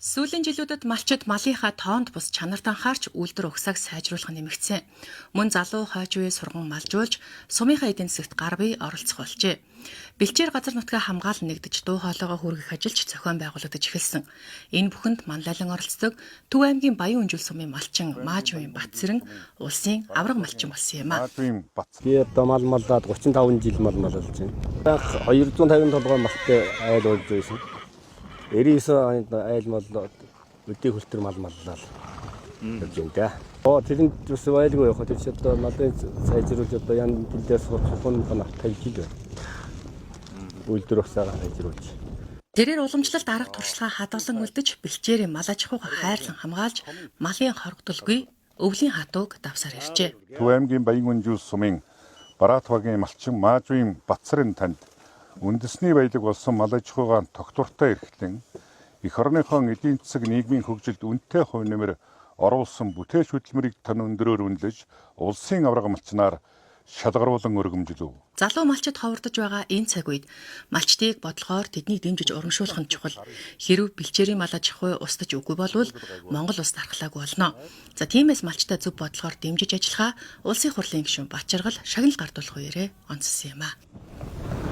Сүүлийн жилүүдэд малчид малынхаа тоонд бус чанарт анхаарч үйлдвэр ухсааг сайжруулах нэмэгдсэн. Мөн залуу хойч үе сурган малжуулж сумынхаа эдийн засагт гар бие оролцох болжээ. Бэлчээр газар нутгаа хамгаалан нэгдэж дуу хоолойгоо хүргэх ажилч зохион байгуулагдаж эхэлсэн. Энэ бүхэнд манлайлан оролцдог Төв аймгийн Баян Үнжил сумын малчин Маажвын Батцэрэн улсын авраг малчин болсон юм а. Би одоо мал маллаад 35 жил мал маллаж байна. 250 толгой малтай айл болж байсан. 99 айл мал өдөө хөлтөр мал маллаа. Гэж юм да. Тэрэнд бас байлгүй явах. Тэр чинь одоо малын сайжруулж одоо ян дэлдээс хурцхан банах тавьж байна. Үйлдвэр усаараа сайжруулж. Тэрээр уламжлалт арга туршлага хадгалан үлдэж бэлчээрийн мал аж ахуйг хайрлан хамгаалж малын хорогдолгүй өвлийн хатууг давсаар иржээ. Төв аймгийн Баян Үнжил сумын Бараат багийн малчин Маажвын Батцэрэн танд үндэсний баялаг болсон мал аж ахуйгаа тогтвортой эрхлэн эх орныхон эдийн засаг нийгмийн хөгжилд үнэтэй хувь нэмэр оруулсан бүтээч хөдөлмөрийг тань өндөрөөр үнэлж улсын авраг малчнаар шалгаруулан өргөмжлөв. Залуу малчид ховордож байгаа энэ цаг үед малчдыг бодлогоор тэднийг дэмжиж урамшуулах нь чухал. Хэрв бэлчээрийн мал аж ахуй устдаж үгүй болвол Монгол улс дархлаагүй болно. За тиймээс малчтай зөв бодлогоор дэмжиж ажиллахаа улсын хурлын гишүүн Бачаргал шагнал гардуулах үеэрээ онцлсан юм а.